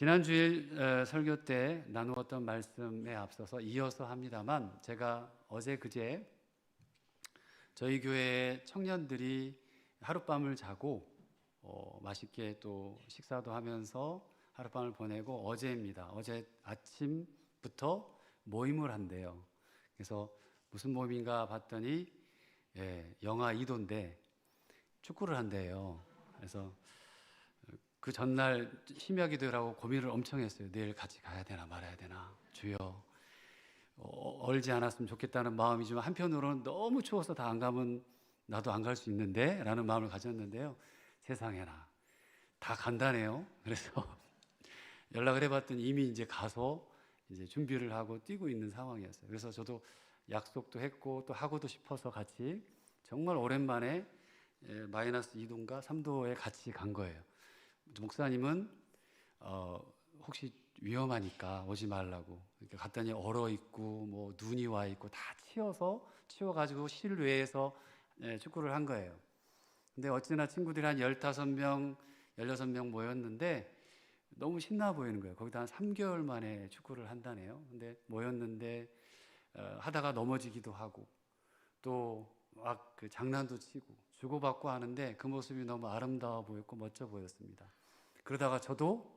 지난 주일 설교 때 나누었던 말씀에 앞서서 이어서 합니다만, 제가 어제 그제 저희 교회 청년들이 하룻밤을 자고 맛있게 또 식사도 하면서 하룻밤을 보내고, 어제 아침부터 모임을 한대요. 그래서 무슨 모임인가 봤더니 영하 2도인데 축구를 한대요. 그래서 그 전날 심야 기도라고 고민을 엄청 했어요. 내일 같이 가야 되나 말아야 되나. 주여, 얼지 않았으면 좋겠다는 마음이지만 한편으로는 너무 추워서 다 안 가면 나도 안 갈 수 있는데 라는 마음을 가졌는데요. 세상에나 다 간다네요. 그래서 연락을 해봤더니 이미 이제 가서 이제 준비를 하고 뛰고 있는 상황이었어요. 그래서 저도 약속도 했고 또 하고도 싶어서 같이 정말 오랜만에 마이너스 2도인가 3도에 같이 간 거예요. 목사님은 혹시 위험하니까 오지 말라고 이렇게 갔더니 얼어 있고 뭐 눈이 와 있고 다 치워가지고 실외에서 축구를 한 거예요. 근데 어찌나 친구들이 한 15명, 16명 모였는데 너무 신나 보이는 거예요. 거기다 한 3개월 만에 축구를 한다네요. 근데 모였는데 하다가 넘어지기도 하고 또 막 그 장난도 치고 주고받고 하는데 그 모습이 너무 아름다워 보였고 멋져 보였습니다. 그러다가 저도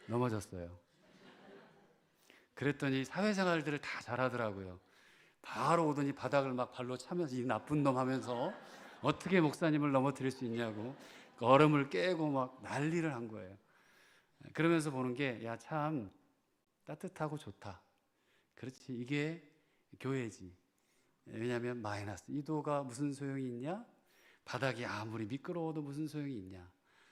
넘어졌어요. 그랬더니 사회생활들을 다 잘하더라고요. 바로 오더니 바닥을 막 발로 차면서 이 나쁜 놈 하면서 어떻게 목사님을 넘어뜨릴 수 있냐고 그 얼음을 깨고 막 난리를 한 거예요. 그러면서 보는 게, 야, 참 따뜻하고 좋다. 그렇지, 이게 교회지. 왜냐하면 마이너스 2도가 무슨 소용이 있냐? 바닥이 아무리 미끄러워도 무슨 소용이 있냐?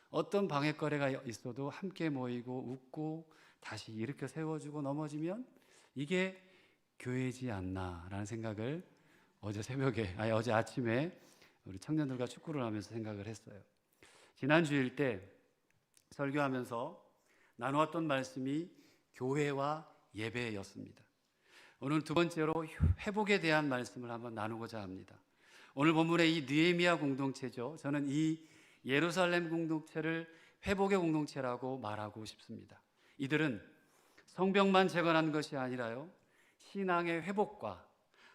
어떤 방해거리가 있어도 함께 모이고 웃고 다시 일으켜 세워주고 넘어지면 이게 교회지 않나라는 생각을 어제 아침에 우리 청년들과 축구를 하면서 생각을 했어요. 지난 주일 때 설교하면서 나누었던 말씀이 교회와 예배였습니다. 오늘 두 번째로 회복에 대한 말씀을 한번 나누고자 합니다. 오늘 본문의 이 느헤미야 공동체죠. 저는 이 예루살렘 공동체를 회복의 공동체라고 말하고 싶습니다. 이들은 성벽만 재건한 것이 아니라요, 신앙의 회복과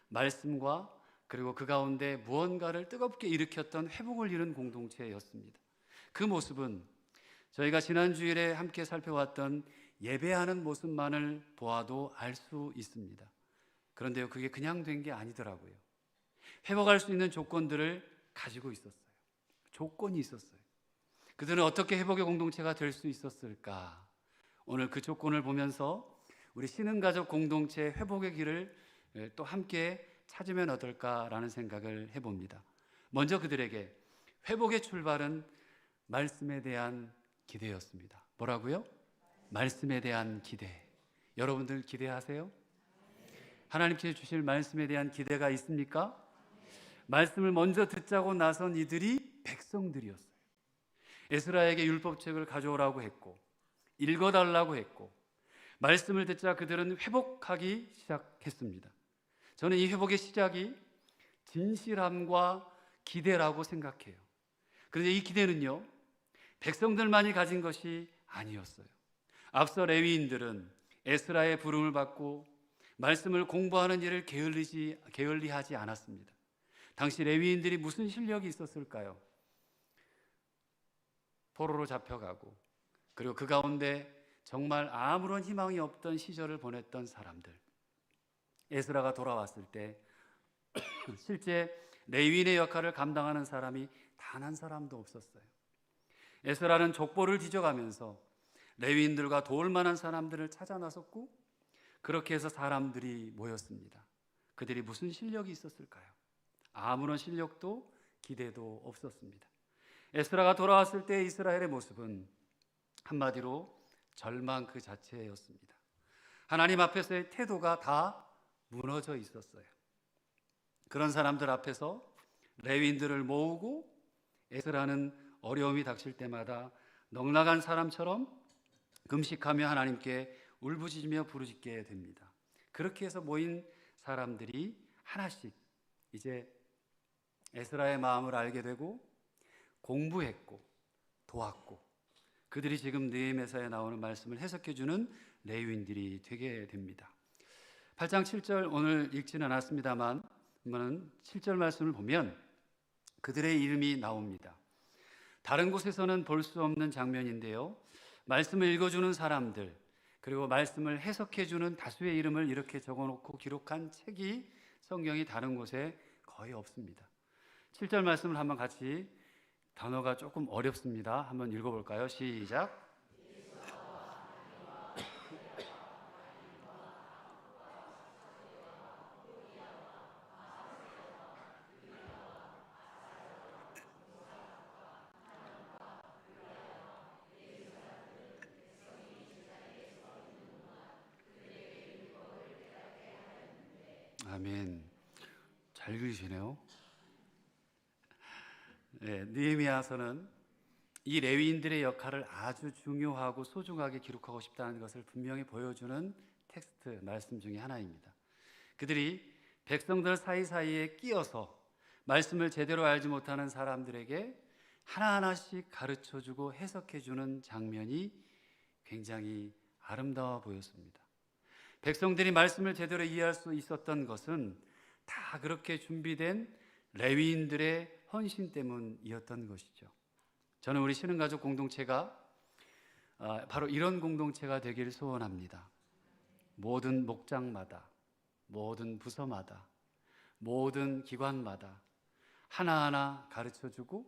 말씀과 그리고 그 가운데 무언가를 뜨겁게 일으켰던 회복을 이룬 공동체였습니다. 그 모습은 저희가 지난 주일에 함께 살펴왔던 예배하는 모습만을 보아도 알 수 있습니다. 그런데요, 그게 그냥 된 게 아니더라고요. 회복할 수 있는 조건들을 가지고 있었어요. 조건이 있었어요. 그들은 어떻게 회복의 공동체가 될 수 있었을까? 오늘 그 조건을 보면서 우리 신흥가족 공동체 회복의 길을 또 함께 찾으면 어떨까라는 생각을 해봅니다. 먼저 그들에게 회복의 출발은 말씀에 대한 기대였습니다. 뭐라고요? 말씀에 대한 기대. 여러분들 기대하세요? 하나님께서 주실 말씀에 대한 기대가 있습니까? 말씀을 먼저 듣자고 나선 이들이 백성들이었어요. 에스라에게 율법책을 가져오라고 했고 읽어달라고 했고 말씀을 듣자 그들은 회복하기 시작했습니다. 저는 이 회복의 시작이 진실함과 기대라고 생각해요. 그런데 이 기대는요, 백성들만이 가진 것이 아니었어요. 앞서 레위인들은 에스라의 부름을 받고 말씀을 공부하는 일을 게을리하지 않았습니다. 당시 레위인들이 무슨 실력이 있었을까요? 포로로 잡혀가고 그리고 그 가운데 정말 아무런 희망이 없던 시절을 보냈던 사람들. 에스라가 돌아왔을 때 실제 레위인의 역할을 감당하는 사람이 단 한 사람도 없었어요. 에스라는 족보를 뒤져가면서 레위인들과 도울 만한 사람들을 찾아 나섰고 그렇게 해서 사람들이 모였습니다. 그들이 무슨 실력이 있었을까요? 아무런 실력도 기대도 없었습니다. 에스라가 돌아왔을 때 이스라엘의 모습은 한마디로 절망 그 자체였습니다. 하나님 앞에서의 태도가 다 무너져 있었어요. 그런 사람들 앞에서 레위인들을 모으고 에스라는 어려움이 닥칠 때마다 넉나간 사람처럼 금식하며 하나님께 울부짖으며 부르짖게 됩니다. 그렇게 해서 모인 사람들이 하나씩 이제 에스라의 마음을 알게 되고 공부했고 도왔고 그들이 지금 느헤미야서에 나오는 말씀을 해석해주는 레위인들이 되게 됩니다. 8장 7절 오늘 읽지는 않았습니다만 7절 말씀을 보면 그들의 이름이 나옵니다. 다른 곳에서는 볼 수 없는 장면인데요, 말씀을 읽어주는 사람들, 그리고 말씀을 해석해주는 다수의 이름을 이렇게 적어놓고 기록한 책이 성경이 다른 곳에 거의 없습니다. 7절 말씀을 한번 같이, 단어가 조금 어렵습니다. 한번 읽어볼까요? 시작. 아멘. 잘 읽으시네요. 네, 느헤미야서는 이 레위인들의 역할을 아주 중요하고 소중하게 기록하고 싶다는 것을 분명히 보여주는 텍스트 말씀 중에 하나입니다. 그들이 백성들 사이사이에 끼어서 말씀을 제대로 알지 못하는 사람들에게 하나하나씩 가르쳐주고 해석해주는 장면이 굉장히 아름다워 보였습니다. 백성들이 말씀을 제대로 이해할 수 있었던 것은 다 그렇게 준비된 레위인들의 헌신 때문이었던 것이죠. 저는 우리 신흥가족 공동체가 바로 이런 공동체가 되기를 소원합니다. 모든 목장마다, 모든 부서마다, 모든 기관마다 하나하나 가르쳐주고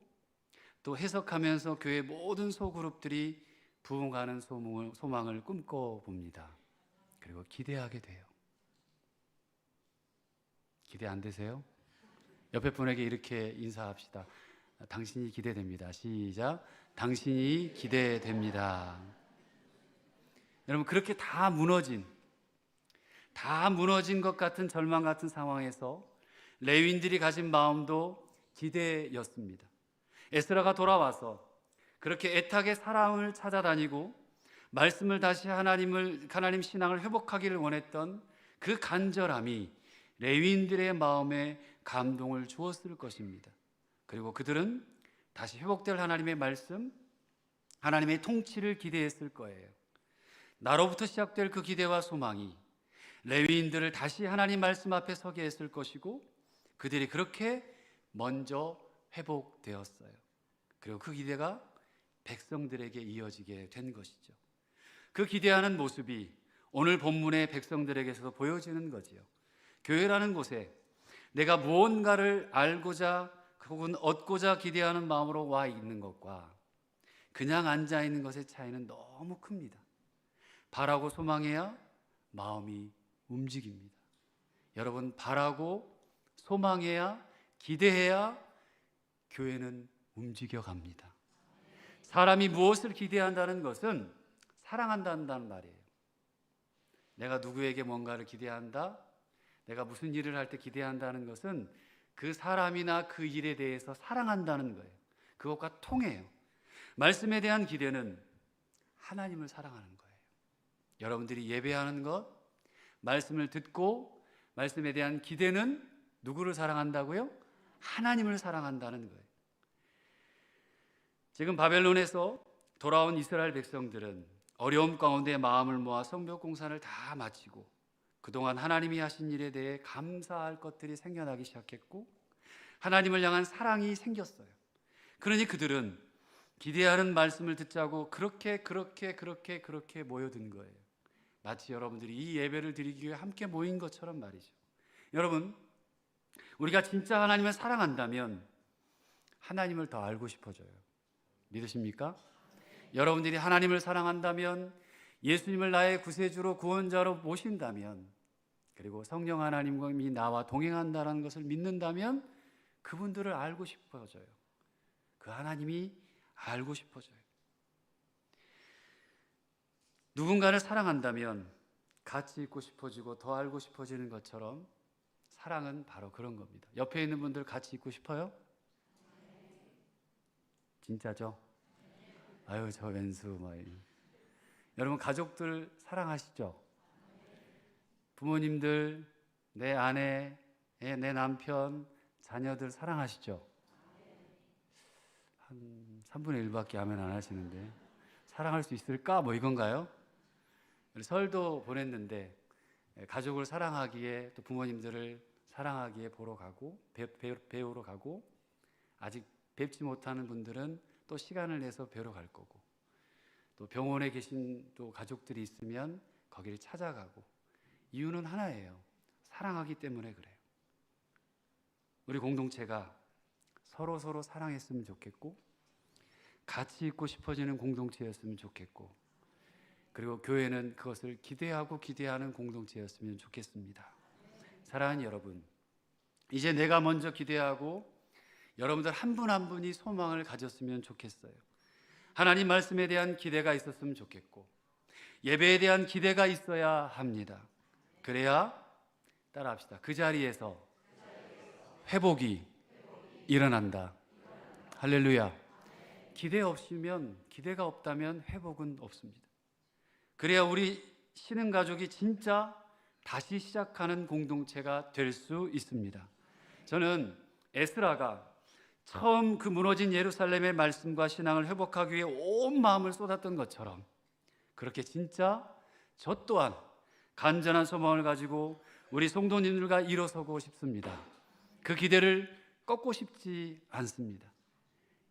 또 해석하면서 교회 모든 소그룹들이 부흥하는 소망을 꿈꿔봅니다. 그리고 기대하게 돼요. 기대 안 되세요? 옆에 분에게 이렇게 인사합시다. 당신이 기대됩니다. 시작. 당신이 기대됩니다. 여러분, 그렇게 다 무너진 것 같은 절망 같은 상황에서 레위인들이 가진 마음도 기대였습니다. 에스라가 돌아와서 그렇게 애타게 사람을 찾아다니고 말씀을 다시 하나님 신앙을 회복하기를 원했던 그 간절함이 레위인들의 마음에 감동을 주었을 것입니다. 그리고 그들은 다시 회복될 하나님의 말씀, 하나님의 통치를 기대했을 거예요. 나로부터 시작될 그 기대와 소망이 레위인들을 다시 하나님 말씀 앞에 서게 했을 것이고 그들이 그렇게 먼저 회복되었어요. 그리고 그 기대가 백성들에게 이어지게 된 것이죠. 그 기대하는 모습이 오늘 본문의 백성들에게서도 보여지는 거지요. 교회라는 곳에 내가 무언가를 알고자 혹은 얻고자 기대하는 마음으로 와 있는 것과 그냥 앉아 있는 것의 차이는 너무 큽니다. 바라고 소망해야 마음이 움직입니다. 여러분, 바라고 소망해야, 기대해야 교회는 움직여갑니다. 사람이 무엇을 기대한다는 것은 사랑한다는 말이에요. 내가 누구에게 뭔가를 기대한다, 내가 무슨 일을 할 때 기대한다는 것은 그 사람이나 그 일에 대해서 사랑한다는 거예요. 그것과 통해요. 말씀에 대한 기대는 하나님을 사랑하는 거예요. 여러분들이 예배하는 것, 말씀을 듣고 말씀에 대한 기대는 누구를 사랑한다고요? 하나님을 사랑한다는 거예요. 지금 바벨론에서 돌아온 이스라엘 백성들은 어려움 가운데 마음을 모아 성벽 공사를 다 마치고 그동안 하나님이 하신 일에 대해 감사할 것들이 생겨나기 시작했고 하나님을 향한 사랑이 생겼어요. 그러니 그들은 기대하는 말씀을 듣자고 그렇게 모여든 거예요. 마치 여러분들이 이 예배를 드리기 위해 함께 모인 것처럼 말이죠. 여러분, 우리가 진짜 하나님을 사랑한다면 하나님을 더 알고 싶어져요. 믿으십니까? 여러분들이 하나님을 사랑한다면, 예수님을 나의 구세주로 구원자로 모신다면, 그리고 성령 하나님이 나와 동행한다는 것을 믿는다면 그분들을 알고 싶어져요. 그 하나님이 알고 싶어져요. 누군가를 사랑한다면 같이 있고 싶어지고 더 알고 싶어지는 것처럼 사랑은 바로 그런 겁니다. 옆에 있는 분들 같이 있고 싶어요? 진짜죠? 아유, 저 왼수 여러분, 가족들 사랑하시죠? 부모님들, 내 아내, 내 남편, 자녀들 사랑하시죠? 한 3분의 1밖에 아멘 안 하시는데 사랑할 수 있을까? 뭐 이건가요? 설도 보냈는데 가족을 사랑하기에, 또 부모님들을 사랑하기에 보러 가고 배우러 가고, 아직 뵙지 못하는 분들은 또 시간을 내서 뵈러 갈 거고, 또 병원에 계신 또 가족들이 있으면 거기를 찾아가고. 이유는 하나예요. 사랑하기 때문에 그래요. 우리 공동체가 서로 사랑했으면 좋겠고, 같이 있고 싶어지는 공동체였으면 좋겠고, 그리고 교회는 그것을 기대하는 공동체였으면 좋겠습니다. 사랑하는 여러분, 이제 내가 먼저 기대하고 여러분들 한 분 한 분이 소망을 가졌으면 좋겠어요. 하나님 말씀에 대한 기대가 있었으면 좋겠고, 예배에 대한 기대가 있어야 합니다. 그래야, 따라합시다, 그 자리에서 회복이 일어난다. 할렐루야. 기대가 없다면 회복은 없습니다. 그래야 우리 신흥 가족이 진짜 다시 시작하는 공동체가 될 수 있습니다. 저는 에스라가 처음 그 무너진 예루살렘의 말씀과 신앙을 회복하기 위해 온 마음을 쏟았던 것처럼, 그렇게 진짜 저 또한 간절한 소망을 가지고 우리 성도님들과 일어서고 싶습니다. 그 기대를 꺾고 싶지 않습니다.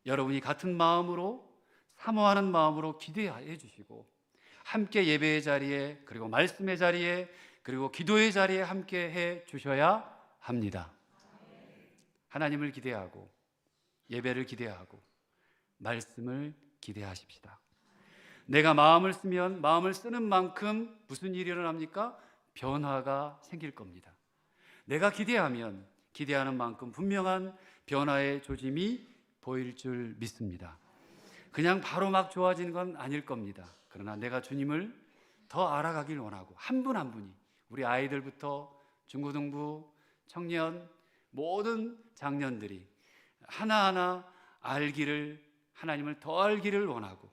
여러분이 같은 마음으로, 사모하는 마음으로 기대해 주시고, 함께 예배의 자리에, 그리고 말씀의 자리에, 그리고 기도의 자리에 함께 해 주셔야 합니다. 하나님을 기대하고, 예배를 기대하고, 말씀을 기대하십시다. 내가 마음을 쓰면 마음을 쓰는 만큼 무슨 일이 일어납니까? 변화가 생길 겁니다. 내가 기대하면 기대하는 만큼 분명한 변화의 조짐이 보일 줄 믿습니다. 그냥 바로 막 좋아지는 건 아닐 겁니다. 그러나 내가 주님을 더 알아가길 원하고, 한 분 한 분이, 우리 아이들부터 중고등부, 청년, 모든 장년들이 하나하나 하나님을 더 알기를 원하고,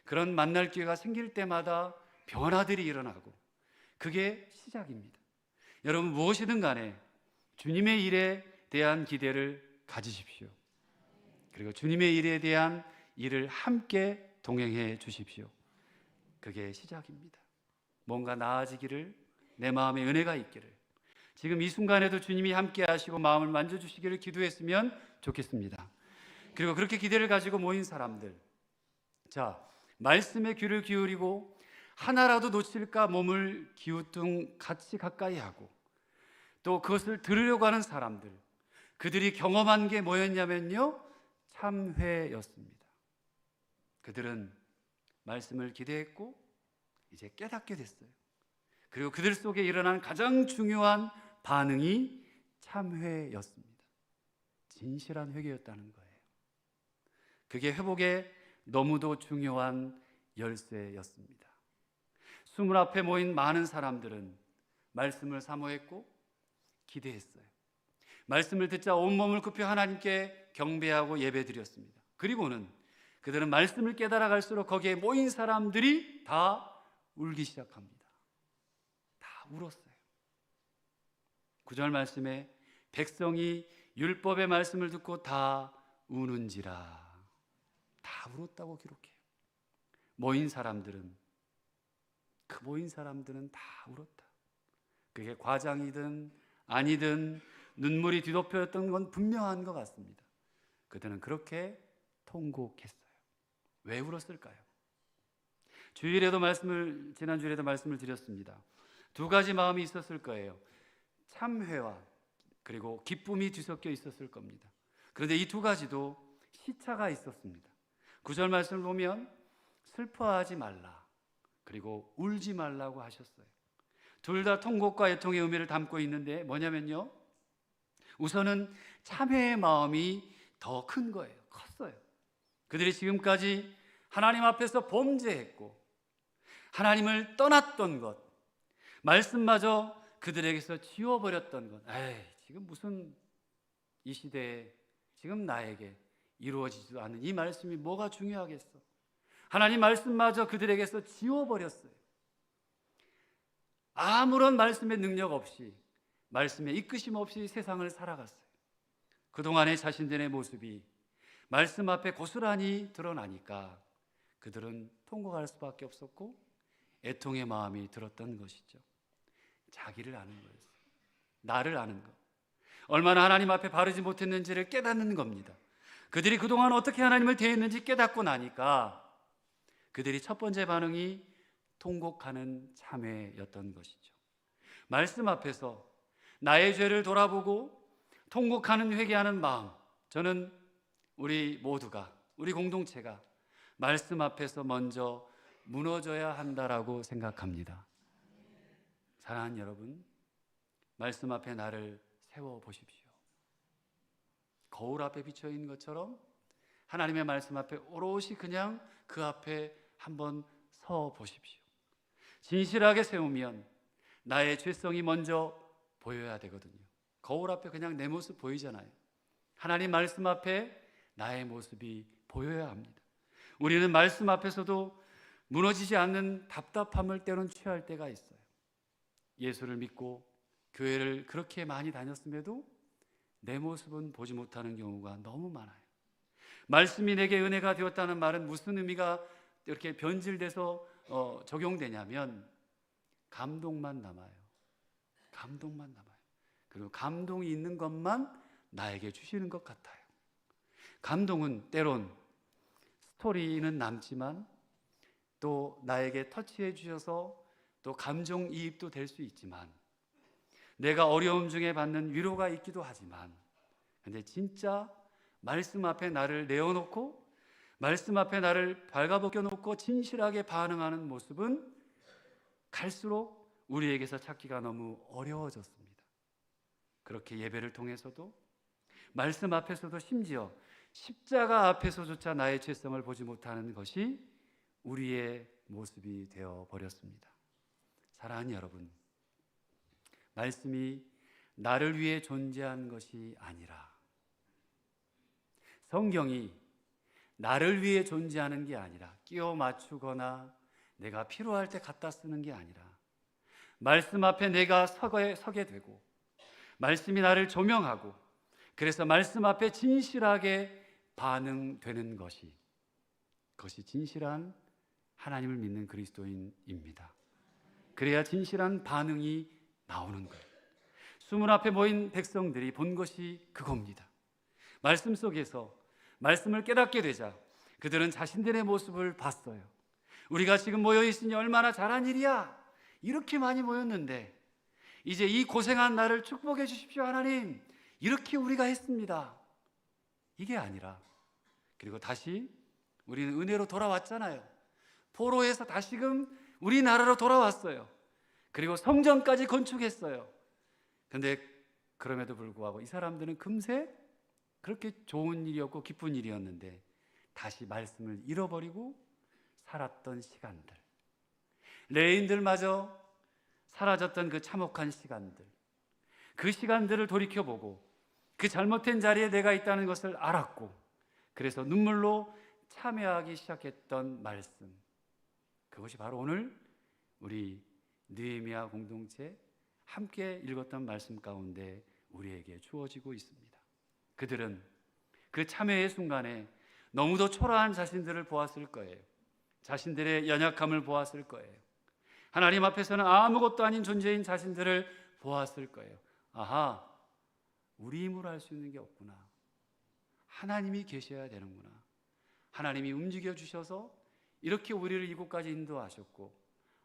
그런 만날 기회가 생길 때마다 변화들이 일어나고, 그게 시작입니다. 여러분, 무엇이든 간에 주님의 일에 대한 기대를 가지십시오. 그리고 주님의 일에 대한 일을 함께 동행해 주십시오. 그게 시작입니다. 뭔가 나아지기를, 내 마음에 은혜가 있기를, 지금 이 순간에도 주님이 함께 하시고 마음을 만져주시기를 기도했으면 좋겠습니다. 그리고 그렇게 기대를 가지고 모인 사람들, 자, 말씀에 귀를 기울이고 하나라도 놓칠까 몸을 기우뚱 같이 가까이 하고, 또 그것을 들으려고 하는 사람들, 그들이 경험한 게 뭐였냐면요, 참회였습니다. 그들은 말씀을 기대했고 이제 깨닫게 됐어요. 그리고 그들 속에 일어난 가장 중요한 반응이 참회였습니다. 진실한 회개였다는 거예요. 그게 회복에 너무도 중요한 열쇠였습니다. 수문 앞에 모인 많은 사람들은 말씀을 사모했고 기대했어요. 말씀을 듣자 온몸을 굽혀 하나님께 경배하고 예배드렸습니다. 그리고는 그들은 말씀을 깨달아 갈수록 거기에 모인 사람들이 다 울기 시작합니다. 다 울었어요. 9절 말씀에 백성이 율법의 말씀을 듣고 다 우는지라, 다 울었다고 기록해요. 모인 사람들은 다 울었다. 그게 과장이든 아니든 눈물이 뒤덮였던 건 분명한 것 같습니다. 그들은 그렇게 통곡했어요. 왜 울었을까요? 지난 주일에도 말씀을 드렸습니다. 두 가지 마음이 있었을 거예요. 참회와 그리고 기쁨이 뒤섞여 있었을 겁니다. 그런데 이 두 가지도 시차가 있었습니다. 9절 말씀을 보면 슬퍼하지 말라, 그리고 울지 말라고 하셨어요. 둘 다 통곡과 애통의 의미를 담고 있는데 뭐냐면요, 우선은 참회의 마음이 더 큰 거예요. 컸어요. 그들이 지금까지 하나님 앞에서 범죄했고 하나님을 떠났던 것, 말씀마저 그들에게서 지워버렸던 것, 지금 무슨 이 시대에 지금 나에게 이루어지지도 않는 이 말씀이 뭐가 중요하겠어. 하나님 말씀마저 그들에게서 지워버렸어요. 아무런 말씀의 능력 없이, 말씀의 이끄심 없이 세상을 살아갔어요. 그동안의 자신들의 모습이 말씀 앞에 고스란히 드러나니까 그들은 통곡할 수밖에 없었고 애통의 마음이 들었던 것이죠. 자기를 아는 거였어요. 나를 아는 것. 얼마나 하나님 앞에 바르지 못했는지를 깨닫는 겁니다. 그들이 그동안 어떻게 하나님을 대했는지 깨닫고 나니까 그들이 첫 번째 반응이 통곡하는 참회였던 것이죠. 말씀 앞에서 나의 죄를 돌아보고 통곡하는 회개하는 마음, 저는 우리 모두가, 우리 공동체가 말씀 앞에서 먼저 무너져야 한다라고 생각합니다. 사랑하는 여러분, 말씀 앞에 나를 세워보십시오. 거울 앞에 비춰있는 것처럼 하나님의 말씀 앞에 오롯이 그냥 그 앞에 한번 서 보십시오. 진실하게 세우면 나의 죄성이 먼저 보여야 되거든요. 거울 앞에 그냥 내 모습 보이잖아요. 하나님 말씀 앞에 나의 모습이 보여야 합니다. 우리는 말씀 앞에서도 무너지지 않는 답답함을 때론 취할 때가 있어요. 예수를 믿고 교회를 그렇게 많이 다녔음에도 내 모습은 보지 못하는 경우가 너무 많아요. 말씀이 내게 은혜가 되었다는 말은 무슨 의미가 이렇게 변질돼서 적용되냐면 감동만 남아요. 감동만 남아요. 그리고 감동이 있는 것만 나에게 주시는 것 같아요. 감동은 때론 스토리는 남지만 또 나에게 터치해 주셔서 또 감정이입도 될 수 있지만 내가 어려움 중에 받는 위로가 있기도 하지만 근데 진짜 말씀 앞에 나를 내어놓고 말씀 앞에 나를 발가벗겨 놓고 진실하게 반응하는 모습은 갈수록 우리에게서 찾기가 너무 어려워졌습니다. 그렇게 예배를 통해서도 말씀 앞에서도 심지어 십자가 앞에서조차 나의 죄성을 보지 못하는 것이 우리의 모습이 되어버렸습니다. 사랑하는 여러분, 말씀이 나를 위해 존재한 것이 아니라 성경이 나를 위해 존재하는 게 아니라 끼워 맞추거나 내가 필요할 때 갖다 쓰는 게 아니라 말씀 앞에 내가 서게 되고 말씀이 나를 조명하고 그래서 말씀 앞에 진실하게 반응되는 것이 그것이 진실한 하나님을 믿는 그리스도인입니다. 그래야 진실한 반응이 나오는 거예요. 수문 앞에 모인 백성들이 본 것이 그겁니다. 말씀 속에서 말씀을 깨닫게 되자 그들은 자신들의 모습을 봤어요. 우리가 지금 모여 있으니 얼마나 잘한 일이야. 이렇게 많이 모였는데 이제 이 고생한 나를 축복해 주십시오 하나님. 이렇게 우리가 했습니다. 이게 아니라 그리고 다시 우리는 은혜로 돌아왔잖아요. 포로에서 다시금 우리나라로 돌아왔어요. 그리고 성전까지 건축했어요. 그런데 그럼에도 불구하고 이 사람들은 금세 그렇게 좋은 일이었고 기쁜 일이었는데 다시 말씀을 잃어버리고 살았던 시간들, 레인들마저 사라졌던 그 참혹한 시간들, 그 시간들을 돌이켜보고 그 잘못된 자리에 내가 있다는 것을 알았고 그래서 눈물로 참회하기 시작했던 말씀, 그것이 바로 오늘 우리 느헤미야 공동체 함께 읽었던 말씀 가운데 우리에게 주어지고 있습니다. 그들은 그 참회의 순간에 너무도 초라한 자신들을 보았을 거예요. 자신들의 연약함을 보았을 거예요. 하나님 앞에서는 아무것도 아닌 존재인 자신들을 보았을 거예요. 아하, 우리 힘으로 할 수 있는 게 없구나. 하나님이 계셔야 되는구나. 하나님이 움직여 주셔서 이렇게 우리를 이곳까지 인도하셨고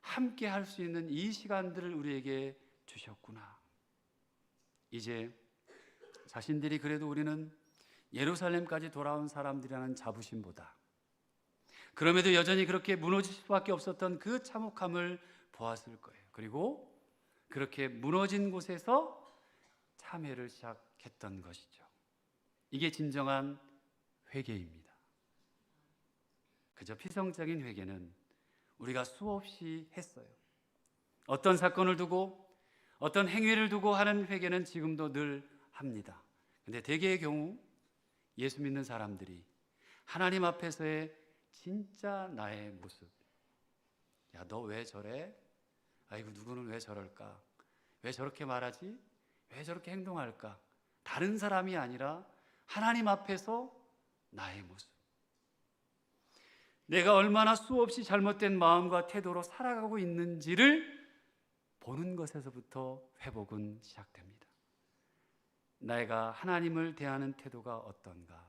함께 할 수 있는 이 시간들을 우리에게 주셨구나. 이제 자신들이 그래도 우리는 예루살렘까지 돌아온 사람들이라는 자부심보다 그럼에도 여전히 그렇게 무너질 수밖에 없었던 그 참혹함을 보았을 거예요. 그리고 그렇게 무너진 곳에서 참회를 시작했던 것이죠. 이게 진정한 회개입니다. 그저 피성적인 회개는 우리가 수없이 했어요. 어떤 사건을 두고 어떤 행위를 두고 하는 회개는 지금도 늘 합니다. 근데 대개의 경우 예수 믿는 사람들이 하나님 앞에서의 진짜 나의 모습, 야, 너 왜 저래? 아이고, 누구는 왜 저럴까? 왜 저렇게 말하지? 왜 저렇게 행동할까? 다른 사람이 아니라 하나님 앞에서 나의 모습. 내가 얼마나 수없이 잘못된 마음과 태도로 살아가고 있는지를 보는 것에서부터 회복은 시작됩니다. 내가 하나님을 대하는 태도가 어떤가?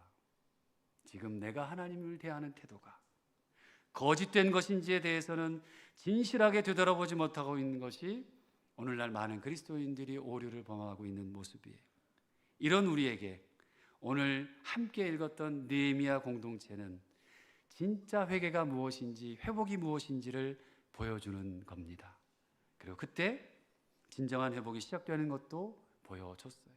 지금 내가 하나님을 대하는 태도가 거짓된 것인지에 대해서는 진실하게 되돌아보지 못하고 있는 것이 오늘날 많은 그리스도인들이 오류를 범하고 있는 모습이에요. 이런 우리에게 오늘 함께 읽었던 느헤미야 공동체는 진짜 회개가 무엇인지, 회복이 무엇인지를 보여주는 겁니다. 그리고 그때 진정한 회복이 시작되는 것도 보여줬어요.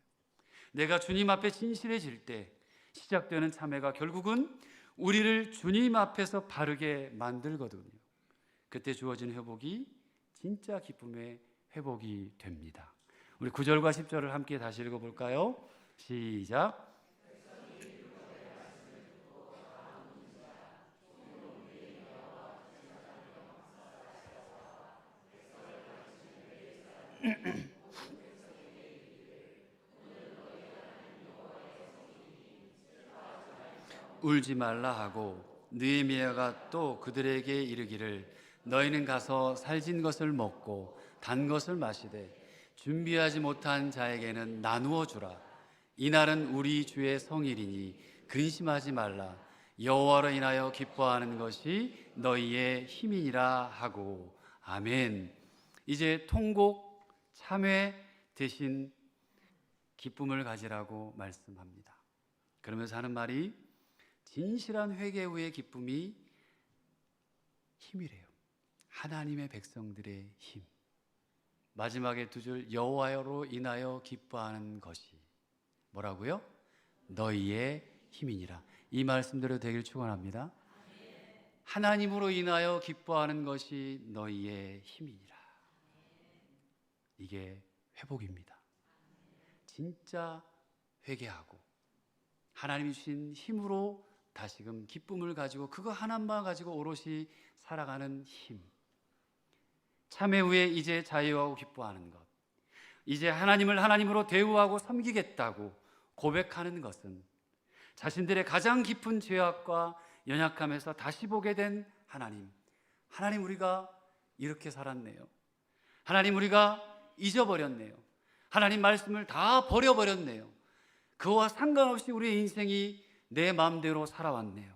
내가 주님 앞에 진실해질 때 시작되는 참회가 결국은 우리를 주님 앞에서 바르게 만들거든요. 그때 주어진 회복이 진짜 기쁨의 회복이 됩니다. 우리 9절과 10절을 함께 다시 읽어볼까요? 시작. 울지 말라 하고 느헤미야가 또 그들에게 이르기를 너희는 가서 살진 것을 먹고 단 것을 마시되 준비하지 못한 자에게는 나누어 주라. 이날은 우리 주의 성일이니 근심하지 말라. 여호와로 인하여 기뻐하는 것이 너희의 힘이니라 하고. 아멘. 이제 통곡, 참회 대신 기쁨을 가지라고 말씀합니다. 그러면서 하는 말이 진실한 회개 후의 기쁨이 힘이래요. 하나님의 백성들의 힘. 마지막에 두 줄 여호와로 인하여 기뻐하는 것이 뭐라고요? 너희의 힘이니라. 이 말씀대로 되길 축원합니다. 하나님으로 인하여 기뻐하는 것이 너희의 힘이니라. 이게 회복입니다. 진짜 회개하고 하나님이 주신 힘으로 다시금 기쁨을 가지고 그거 하나만 가지고 오롯이 살아가는 힘. 참회 후에 이제 자유하고 기뻐하는 것, 이제 하나님을 하나님으로 대우하고 섬기겠다고 고백하는 것은 자신들의 가장 깊은 죄악과 연약함에서 다시 보게 된 하나님. 하나님, 우리가 이렇게 살았네요. 하나님, 우리가 잊어버렸네요. 하나님 말씀을 다 버려버렸네요. 그와 상관없이 우리의 인생이 내 마음대로 살아왔네요.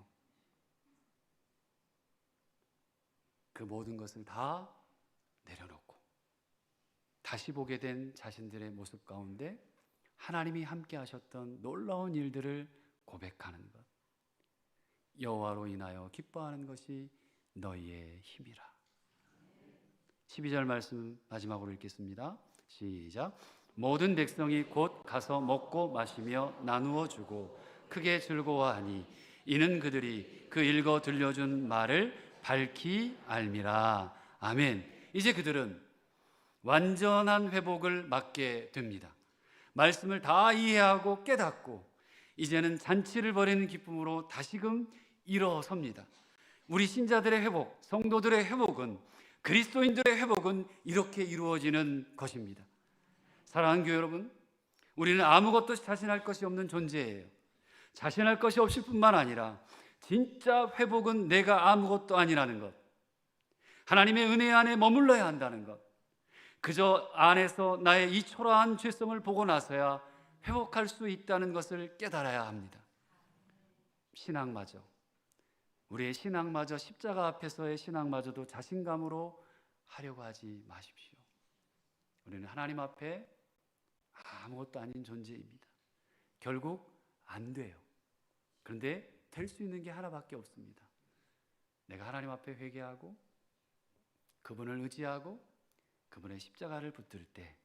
그 모든 것을 다 내려놓고 다시 보게 된 자신들의 모습 가운데 하나님이 함께 하셨던 놀라운 일들을 고백하는 것. 여호와로 인하여 기뻐하는 것이 너희의 힘이라. 12절 말씀 마지막으로 읽겠습니다. 시작. 모든 백성이 곧 가서 먹고 마시며 나누어 주고 크게 즐거워하니 이는 그들이 그 읽어 들려준 말을 밝히 알미라. 아멘. 이제 그들은 완전한 회복을 맞게 됩니다. 말씀을 다 이해하고 깨닫고 이제는 잔치를 벌이는 기쁨으로 다시금 일어섭니다. 우리 신자들의 회복, 성도들의 회복은, 그리스도인들의 회복은 이렇게 이루어지는 것입니다. 사랑하는 교회 여러분, 우리는 아무것도 자신할 것이 없는 존재예요. 자신할 것이 없을 뿐만 아니라 진짜 회복은 내가 아무것도 아니라는 것, 하나님의 은혜 안에 머물러야 한다는 것, 그저 안에서 나의 이 초라한 죄성을 보고 나서야 회복할 수 있다는 것을 깨달아야 합니다. 신앙마저, 우리의 신앙마저, 십자가 앞에서의 신앙마저도 자신감으로 하려고 하지 마십시오. 우리는 하나님 앞에 아무것도 아닌 존재입니다. 결국 안 돼요. 그런데 될 수 있는 게 하나밖에 없습니다. 내가 하나님 앞에 회개하고 그분을 의지하고 그분의 십자가를 붙들 때,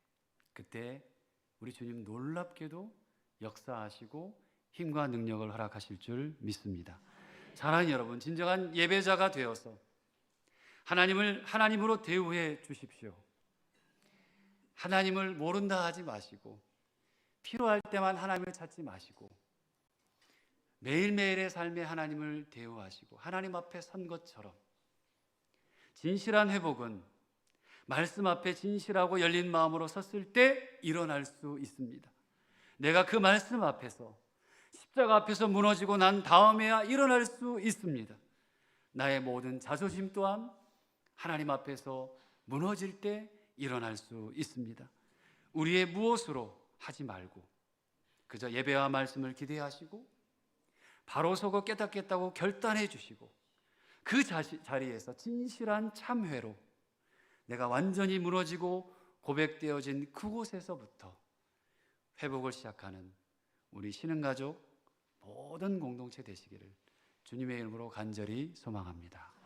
그때 우리 주님 놀랍게도 역사하시고 힘과 능력을 허락하실 줄 믿습니다. 사랑하는 여러분, 진정한 예배자가 되어서 하나님을 하나님으로 대우해 주십시오. 하나님을 모른다 하지 마시고 필요할 때만 하나님을 찾지 마시고 매일매일의 삶에 하나님을 대우하시고 하나님 앞에 선 것처럼, 진실한 회복은 말씀 앞에 진실하고 열린 마음으로 섰을 때 일어날 수 있습니다. 내가 그 말씀 앞에서, 십자가 앞에서 무너지고 난 다음에야 일어날 수 있습니다. 나의 모든 자존심 또한 하나님 앞에서 무너질 때 일어날 수 있습니다. 우리의 무엇으로 하지 말고 그저 예배와 말씀을 기대하시고 바로 서고 깨닫겠다고 결단해 주시고 그 자리에서 진실한 참회로 내가 완전히 무너지고 고백되어진 그곳에서부터 회복을 시작하는 우리 신흥가족 모든 공동체 되시기를 주님의 이름으로 간절히 소망합니다.